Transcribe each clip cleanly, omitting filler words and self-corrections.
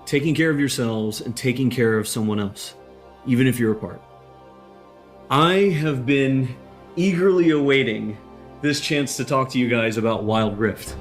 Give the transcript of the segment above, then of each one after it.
taking care of yourselves and taking care of someone else, even if you're apart. I have been eagerly awaiting this chance to talk to you guys about Wild Rift.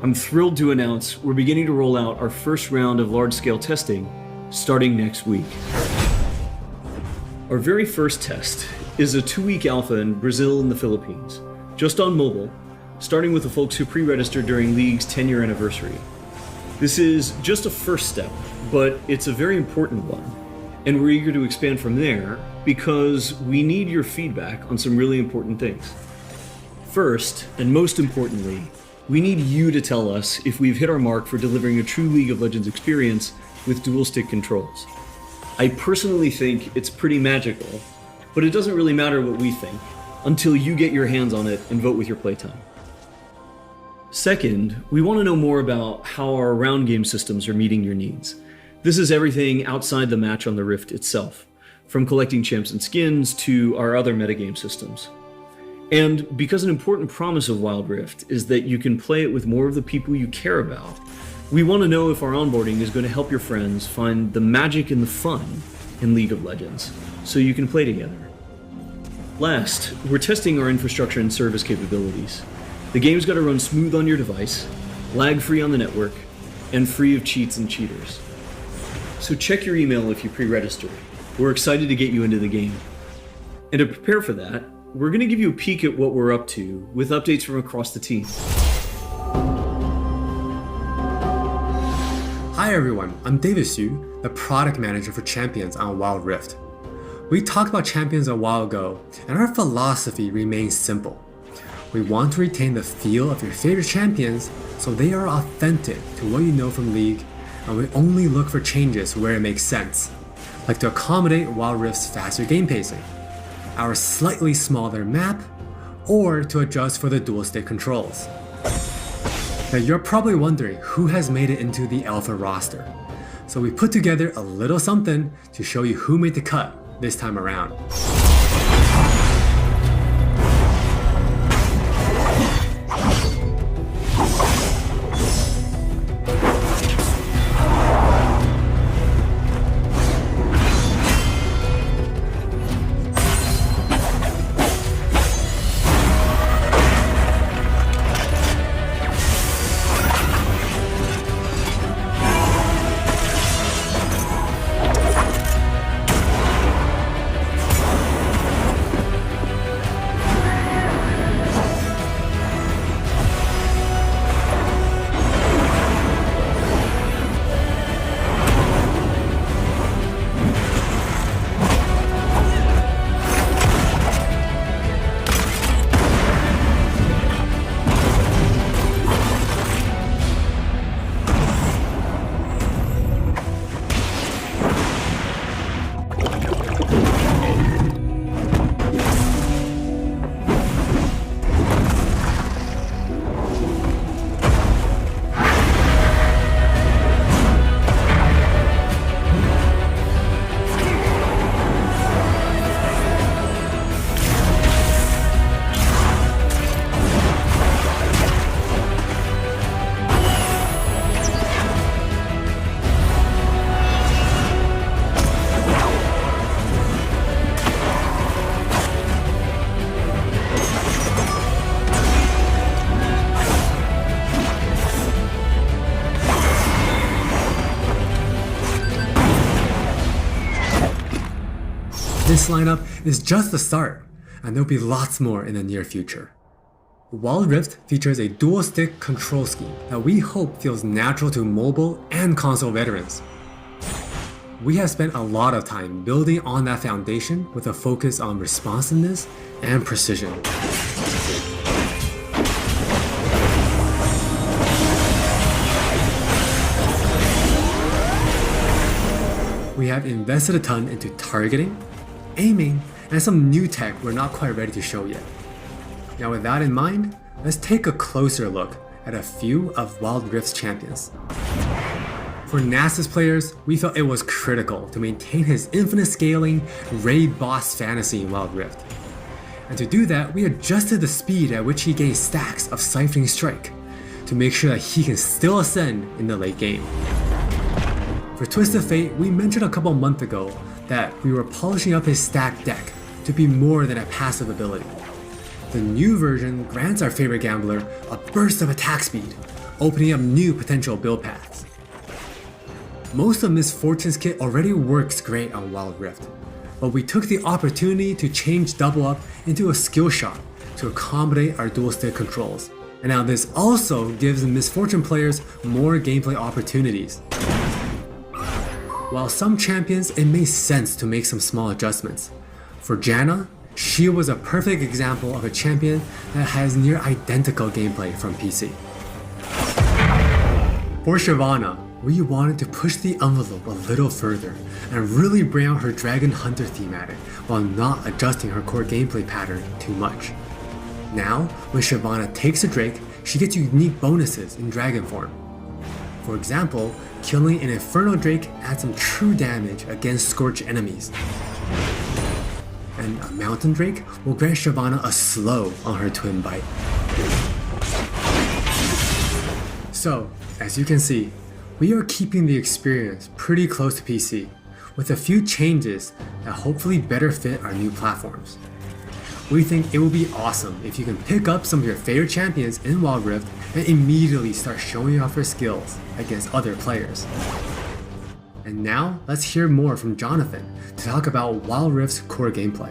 I'm thrilled to announce we're beginning to roll out our first round of large-scale testing starting next week. Our very first test is a 2-week alpha in Brazil and the Philippines, just on mobile, starting with the folks who pre-registered during League's 10-year anniversary. This is just a first step, but it's a very important one, and we're eager to expand from there because we need your feedback on some really important things. First, and most importantly, we need you to tell us if we've hit our mark for delivering a true League of Legends experience with dual-stick controls. I personally think it's pretty magical, but it doesn't really matter what we think until you get your hands on it and vote with your playtime. Second, we want to know more about how our round game systems are meeting your needs. This is everything outside the match on the Rift itself, from collecting champs and skins to our other metagame systems. And because an important promise of Wild Rift is that you can play it with more of the people you care about, we want to know if our onboarding is going to help your friends find the magic and the fun in League of Legends, so you can play together. Last, we're testing our infrastructure and service capabilities. The game's got to run smooth on your device, lag-free on the network, and free of cheats and cheaters. So check your email if you pre-register. We're excited to get you into the game. And to prepare for that, we're going to give you a peek at what we're up to with updates from across the team. Hi everyone, I'm David Xu, the product manager for Champions on Wild Rift. We talked about Champions a while ago, and our philosophy remains simple. We want to retain the feel of your favorite champions so they are authentic to what you know from League, and we only look for changes where it makes sense, like to accommodate Wild Rift's faster game pacing, our slightly smaller map, or to adjust for the dual-stick controls. Now you're probably wondering who has made it into the alpha roster, so we put together a little something to show you who made the cut this time around. This lineup is just the start, and there'll be lots more in the near future. Wild Rift features a dual-stick control scheme that we hope feels natural to mobile and console veterans. We have spent a lot of time building on that foundation with a focus on responsiveness and precision. We have invested a ton into targeting, aiming, and some new tech we're not quite ready to show yet. Now with that in mind, let's take a closer look at a few of Wild Rift's champions. For Nasus players, we felt it was critical to maintain his infinite scaling raid boss fantasy in Wild Rift. And to do that, we adjusted the speed at which he gains stacks of Siphoning Strike to make sure that he can still ascend in the late game. For For Twist of Fate, we mentioned a couple months ago that we were polishing up his stacked deck to be more than a passive ability. The new version grants our favorite gambler a burst of attack speed, opening up new potential build paths. Most of Miss Fortune's kit already works great on Wild Rift, but we took the opportunity to change Double Up into a skill shot to accommodate our dual stick controls. And now this also gives Miss Fortune players more gameplay opportunities. While some champions, it made sense to make some small adjustments. For Janna, she was a perfect example of a champion that has near identical gameplay from PC. For Shyvana, we wanted to push the envelope a little further and really bring out her Dragon Hunter thematic while not adjusting her core gameplay pattern too much. Now, when Shyvana takes a Drake, she gets unique bonuses in Dragon form. For example, killing an Inferno Drake adds some true damage against Scorch enemies. And a Mountain Drake will grant Shyvana a slow on her Twin Bite. So, as you can see, we are keeping the experience pretty close to PC, with a few changes that hopefully better fit our new platforms. We think it will be awesome if you can pick up some of your favorite champions in Wild Rift and immediately start showing off your skills against other players. And now, let's hear more from Jonathan to talk about Wild Rift's core gameplay.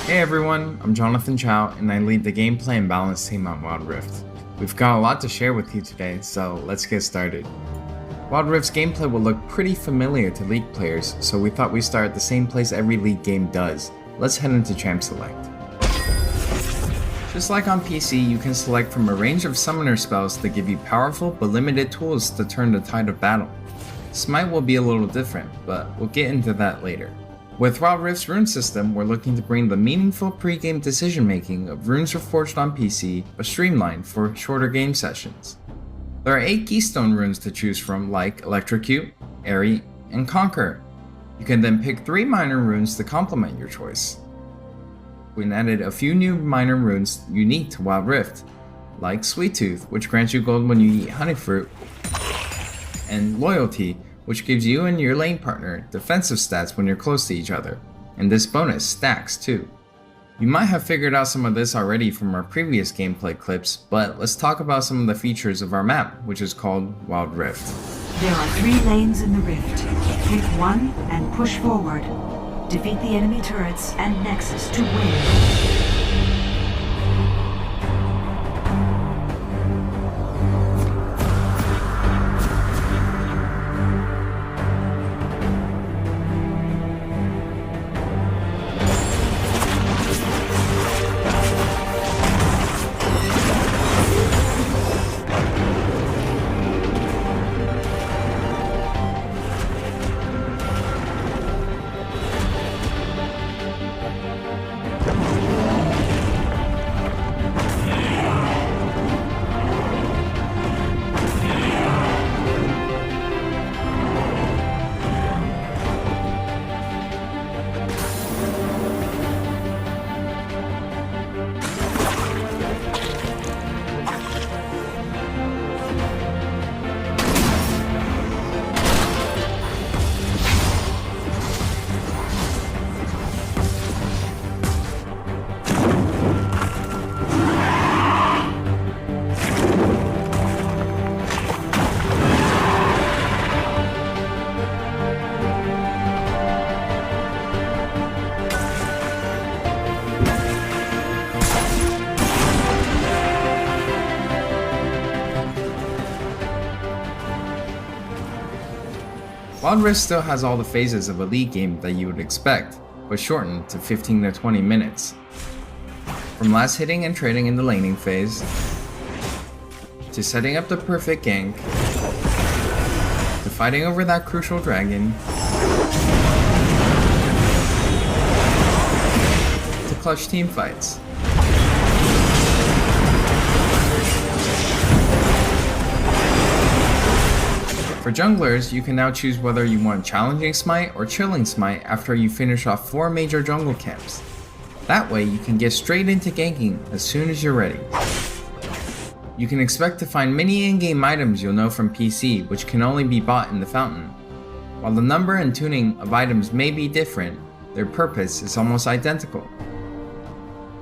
Hey everyone, I'm Jonathan Chow and I lead the gameplay and balance team on Wild Rift. We've got a lot to share with you today, so let's get started. Wild Rift's gameplay will look pretty familiar to League players, so we thought we'd start at the same place every League game does. Let's head into Champ Select. Just like on PC, you can select from a range of summoner spells that give you powerful but limited tools to turn the tide of battle. Smite will be a little different, but we'll get into that later. With Wild Rift's rune system, we're looking to bring the meaningful pre-game decision making of runes reforged on PC, but streamlined for shorter game sessions. There are 8 keystone runes to choose from, like Electrocute, Airy, and Conquer. You can then pick 3 minor runes to complement your choice. We added a few new minor runes unique to Wild Rift, like Sweet Tooth, which grants you gold when you eat honey fruit, and Loyalty, which gives you and your lane partner defensive stats when you're close to each other, and this bonus stacks too. You might have figured out some of this already from our previous gameplay clips, but let's talk about some of the features of our map, which is called Wild Rift. There are 3 lanes in the rift. Pick one and push forward. Defeat the enemy turrets and Nexus to win. Wild Rift still has all the phases of a League game that you would expect, but shortened to 15 to 20 minutes. From last hitting and trading in the laning phase, to setting up the perfect gank, to fighting over that crucial dragon, to clutch team fights. For junglers, you can now choose whether you want Challenging Smite or Chilling Smite after you finish off 4 major jungle camps. That way you can get straight into ganking as soon as you're ready. You can expect to find many in-game items you'll know from PC, which can only be bought in the fountain. While the number and tuning of items may be different, their purpose is almost identical.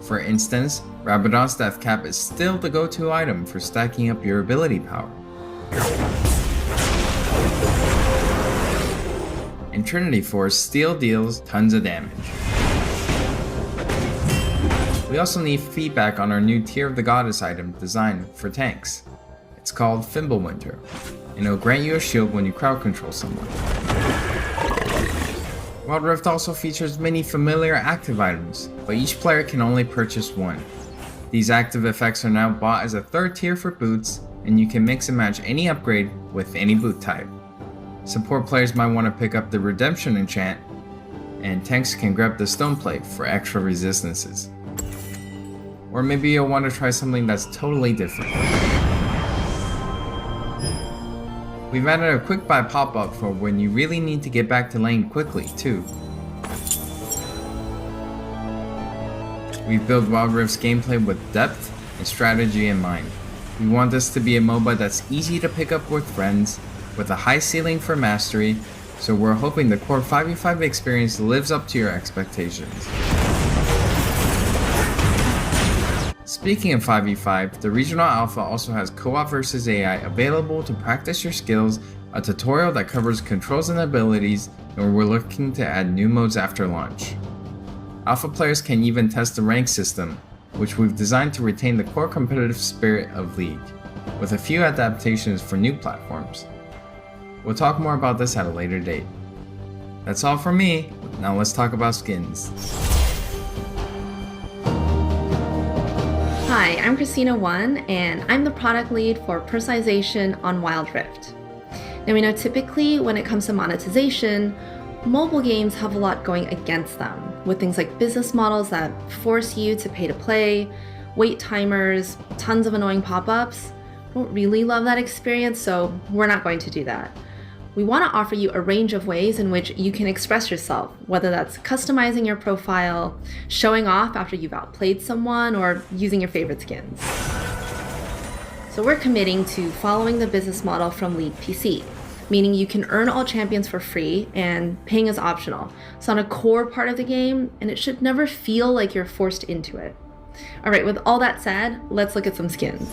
For instance, Rabadon's Death Cap is still the go-to item for stacking up your ability power. And Trinity Force still deals tons of damage. We also need feedback on our new Tear of the Goddess item designed for tanks. It's called Fimbulwinter, and it'll grant you a shield when you crowd control someone. Wild Rift also features many familiar active items, but each player can only purchase one. These active effects are now bought as a third tier for boots, and you can mix and match any upgrade with any boot type. Support players might want to pick up the Redemption enchant, and tanks can grab the Stone Plate for extra resistances. Or maybe you'll want to try something that's totally different. We've added a quick buy pop-up for when you really need to get back to lane quickly too. We've built Wild Rift's gameplay with depth and strategy in mind. We want this to be a MOBA that's easy to pick up with friends, with a high ceiling for mastery, so we're hoping the core 5v5 experience lives up to your expectations. Speaking of 5v5, the Regional Alpha also has co-op versus AI available to practice your skills, a tutorial that covers controls and abilities, and we're looking to add new modes after launch. Alpha players can even test the rank system, which we've designed to retain the core competitive spirit of League, with a few adaptations for new platforms. We'll talk more about this at a later date. That's all from me, now let's talk about skins. Hi, I'm CHIliwon, and I'm the product lead for personalization on Wild Rift. Now we know typically when it comes to monetization, mobile games have a lot going against them, with things like business models that force you to pay to play, wait timers, tons of annoying pop-ups. I don't really love that experience, so we're not going to do that. We want to offer you a range of ways in which you can express yourself, whether that's customizing your profile, showing off after you've outplayed someone, or using your favorite skins. So we're committing to following the business model from League PC, meaning you can earn all champions for free and paying is optional. It's not a core part of the game, and it should never feel like you're forced into it. All right, with all that said, let's look at some skins.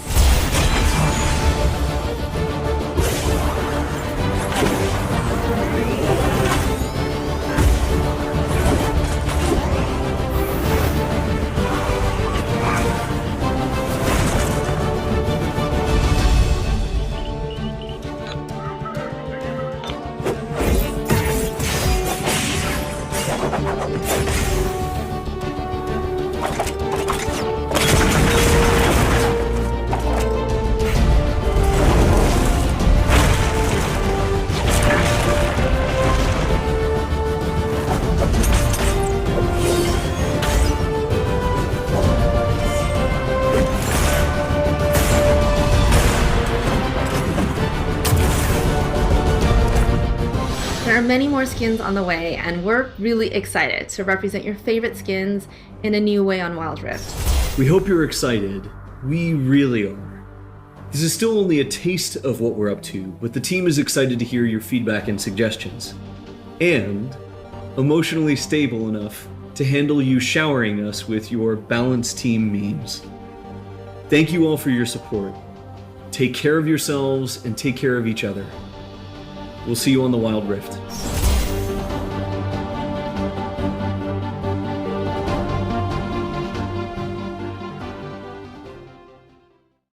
There are many more skins on the way, and we're really excited to represent your favorite skins in a new way on Wild Rift. We hope you're excited. We really are. This is still only a taste of what we're up to, but the team is excited to hear your feedback and suggestions. And emotionally stable enough to handle you showering us with your balanced team memes. Thank you all for your support. Take care of yourselves and take care of each other. We'll see you on the Wild Rift.